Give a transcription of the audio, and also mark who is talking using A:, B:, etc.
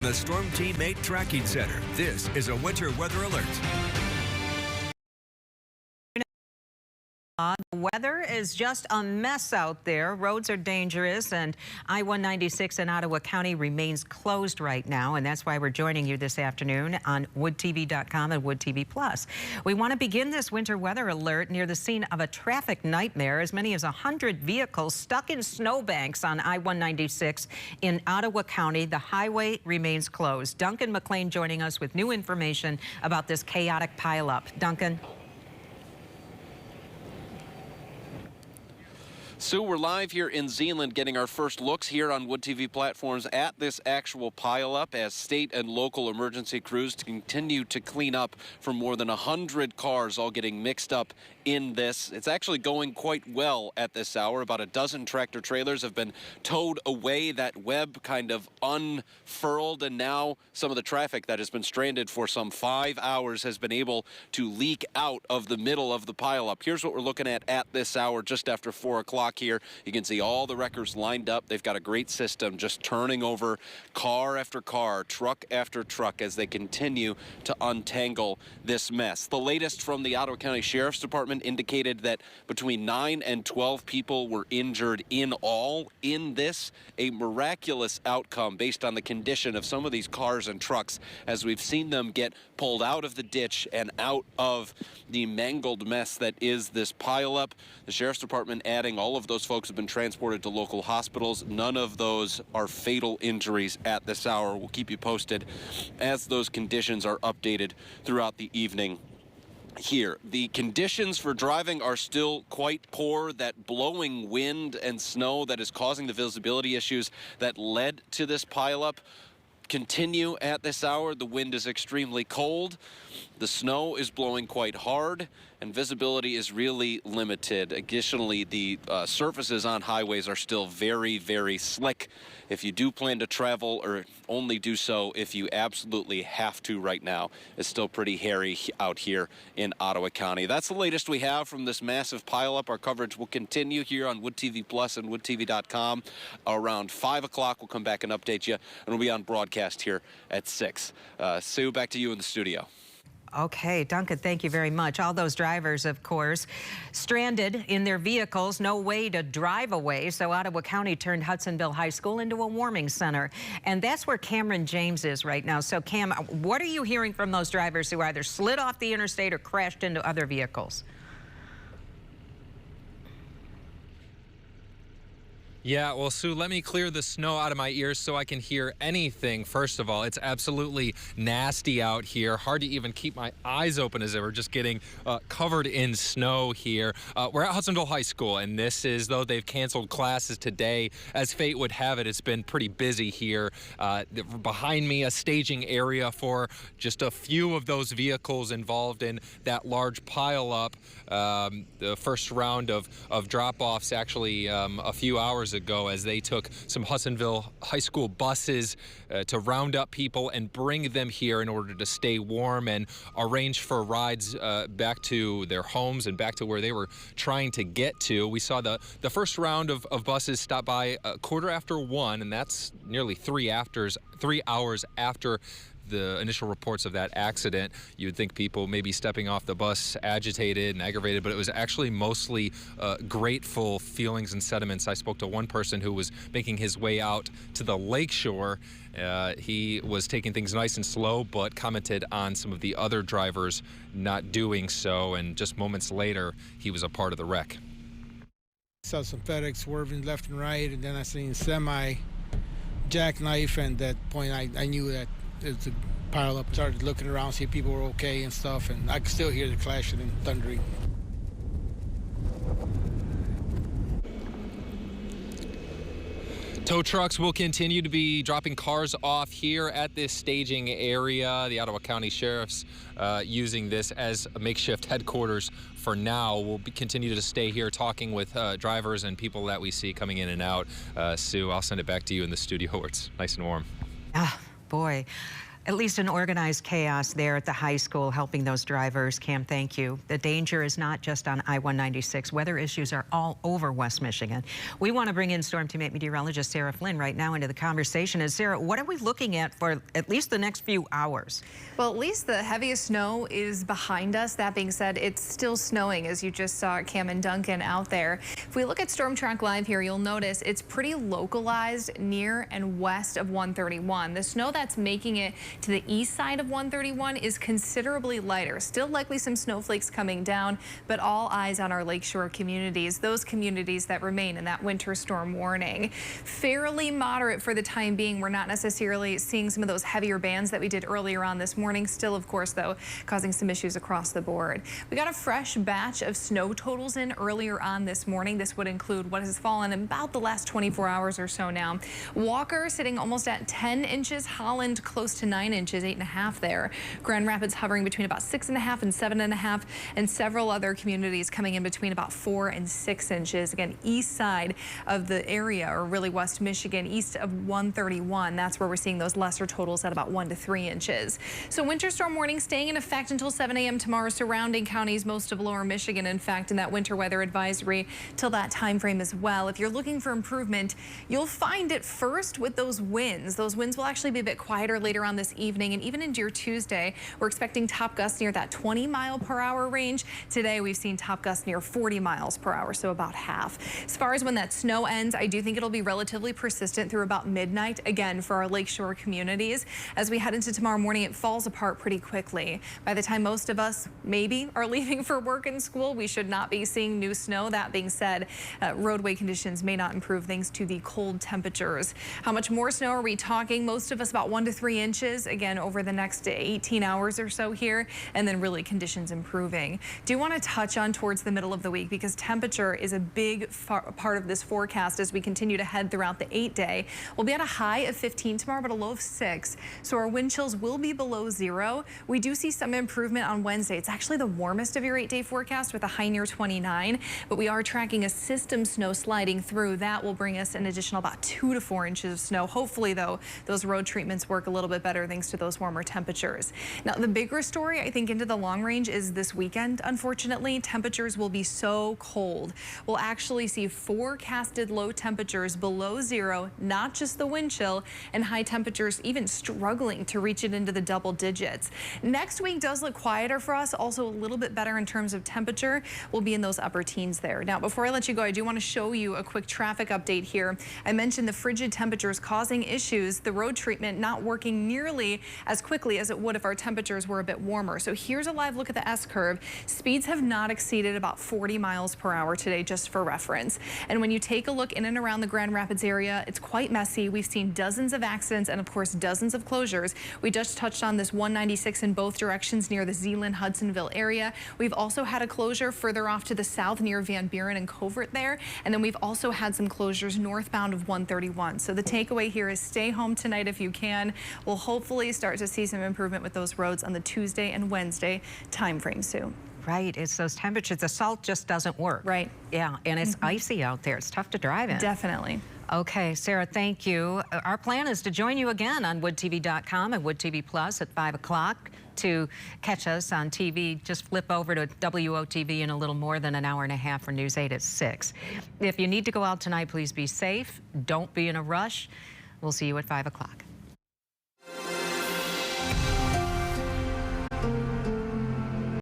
A: The Storm Teammate Tracking Center. This is a winter weather alert.
B: The weather is just a mess out there. Roads are dangerous, and I-196 in Ottawa County remains closed right now, and that's why we're joining you this afternoon on woodtv.com and Wood TV Plus. We want to begin this winter weather alert near the scene of a traffic nightmare. As many as 100 vehicles stuck in snowbanks on I-196 in Ottawa County. The highway remains closed. Duncan McLean joining us with new information about this chaotic pileup. Duncan.
C: Sue, we're live here in Zeeland getting our first looks here on Wood TV platforms at this actual pileup as state and local emergency crews continue to clean up from more than 100 cars all getting mixed up in this. It's actually going quite well at this hour. About a dozen tractor trailers have been towed away. That web kind of unfurled, and now some of the traffic that has been stranded for some 5 hours has been able to leak out of the middle of the pileup. Here's what we're looking at this hour, just after 4 o'clock here. You can see all the wreckers lined up. They've got a great system just turning over car after car, truck after truck as they continue to untangle this mess. The latest from the Ottawa County Sheriff's Department indicated that between 9 and 12 people were injured in all in this, a miraculous outcome based on the condition of some of these cars and trucks as we've seen them get pulled out of the ditch and out of the mangled mess that is this pileup. The Sheriff's Department adding all of those folks have been transported to local hospitals. None of those are fatal injuries at this hour. We'll keep you posted as those conditions are updated throughout the evening. Here, the conditions for driving are still quite poor. That blowing wind and snow that is causing the visibility issues that led to this pileup continue at this hour. The wind is extremely cold. The snow is blowing quite hard, and visibility is really limited. Additionally, the surfaces on highways are still very, very slick. If you do plan to travel, or only do so if you absolutely have to right now, it's still pretty hairy out here in Ottawa County. That's the latest we have from this massive pileup. Our coverage will continue here on Wood TV Plus and woodtv.com. Around 5 o'clock, we'll come back and update you, and we'll be on broadcast here at 6. Sue, back to you in the studio.
B: Okay, Duncan, thank you very much. All those drivers, of course, stranded in their vehicles, no way to drive away. So Ottawa County turned Hudsonville High School into a warming center. And that's where Cameron James is right now. So, Cam, what are you hearing from those drivers who either slid off the interstate or crashed into other vehicles?
D: Yeah, well, Sue, let me clear the snow out of my ears so I can hear anything. First of all, it's absolutely nasty out here. Hard to even keep my eyes open as we're just getting covered in snow here. We're at Hudsonville High School, and this is, though they've canceled classes today, as fate would have it, it's been pretty busy here. Behind me, a staging area for just a few of those vehicles involved in that large pileup. The first round of drop-offs actually a few hours ago as they took some Hudsonville High School buses to round up people and bring them here in order to stay warm and arrange for rides back to their homes and back to where they were trying to get to. We saw the first round of buses stop by 1:15, and that's nearly 3 hours after the initial reports of that accident. You would think people may be stepping off the bus agitated and aggravated, but it was actually mostly grateful feelings and sentiments. I spoke to one person who was making his way out to the lakeshore. He was taking things nice and slow, but commented on some of the other drivers not doing so, and just moments later, he was a part of the wreck.
E: Saw some FedEx swerving left and right, and then I seen semi jackknife, and at that point I knew that it's a pileup. Started looking around, see if people were okay and stuff, and I could still hear the clashing and thundering.
D: Tow trucks will continue to be dropping cars off here at this staging area. The Ottawa County Sheriff's using this as a makeshift headquarters for now. We'll continue to stay here talking with drivers and people that we see coming in and out. Sue, I'll send it back to you in the studio where it's nice and warm.
B: Ah, boy. At least an organized chaos there at the high school helping those drivers. Cam, thank you. The danger is not just on I-196. Weather issues are all over West Michigan. We want to bring in storm teammate meteorologist Sarah Flynn right now into the conversation. And Sarah, what are we looking at for at least the next few hours?
F: Well, at least the heaviest snow is behind us. That being said, it's still snowing, as you just saw Cam and Duncan out there. If we look at Storm Track Live here, you'll notice it's pretty localized near and west of 131. The snow that's making it to the east side of 131 is considerably lighter. Still likely some snowflakes coming down, but all eyes on our lakeshore communities, those communities that remain in that winter storm warning. Fairly moderate for the time being. We're not necessarily seeing some of those heavier bands that we did earlier on this morning. Still, of course, though, causing some issues across the board. We got a fresh batch of snow totals in earlier on this morning. This would include what has fallen in about the last 24 hours or so now. Walker sitting almost at 10 inches. Holland close to 9 inches, 8.5 there. Grand Rapids hovering between about 6.5 and 7.5, and several other communities coming in between about 4 and 6 inches. Again, east side of the area, or really West Michigan, east of 131. That's where we're seeing those lesser totals at about 1 to 3 inches. So winter storm warning staying in effect until 7 a.m. tomorrow. Surrounding counties, most of lower Michigan, in fact, in that winter weather advisory till that time frame as well. If you're looking for improvement, you'll find it first with those winds. Those winds will actually be a bit quieter later on this evening, and even into your Tuesday, we're expecting top gusts near that 20-mile-per-hour range. Today, we've seen top gusts near 40 miles per hour, so about half. As far as when that snow ends, I do think it'll be relatively persistent through about midnight, again, for our lakeshore communities. As we head into tomorrow morning, it falls apart pretty quickly. By the time most of us maybe are leaving for work and school, we should not be seeing new snow. That being said, roadway conditions may not improve thanks to the cold temperatures. How much more snow are we talking? Most of us about 1 to 3 inches, again, over the next 18 hours or so here, and then really conditions improving. Do want to touch on towards the middle of the week, because temperature is a big part of this forecast as we continue to head throughout the 8-day. We'll be at a high of 15 tomorrow, but a low of 6. So our wind chills will be below 0. We do see some improvement on Wednesday. It's actually the warmest of your 8-day forecast with a high near 29, but we are tracking a system snow sliding through. That will bring us an additional about 2 to 4 inches of snow. Hopefully, though, those road treatments work a little bit better thanks to those warmer temperatures. Now, the bigger story, I think, into the long range is this weekend. Unfortunately, temperatures will be so cold. We'll actually see forecasted low temperatures below 0, not just the wind chill, and high temperatures even struggling to reach it into the double digits. Next week does look quieter for us, also a little bit better in terms of temperature. We'll be in those upper teens there. Now, before I let you go, I do want to show you a quick traffic update here. I mentioned the frigid temperatures causing issues, the road treatment not working nearly as quickly as it would if our temperatures were a bit warmer. So here's a live look at the S-curve. Speeds have not exceeded about 40 miles per hour today, just for reference. And when you take a look in and around the Grand Rapids area, it's quite messy. We've seen dozens of accidents and, of course, dozens of closures. We just touched on this 196 in both directions near the Zeeland-Hudsonville area. We've also had a closure further off to the south near Van Buren and Covert there. And then we've also had some closures northbound of 131. So the takeaway here is stay home tonight if you can. We'll hopefully start to see some improvement with those roads on the Tuesday and Wednesday time frame soon.
B: Right, it's those temperatures. The salt just doesn't work.
F: Right.
B: Yeah, and it's icy out there. It's tough to drive in.
F: Definitely.
B: Okay, Sarah, thank you. Our plan is to join you again on woodtv.com and WoodTV Plus at 5 o'clock. To catch us on TV, just flip over to WOTV in a little more than an hour and a half for News 8 at 6. If you need to go out tonight, please be safe. Don't be in a rush. We'll see you at 5 o'clock.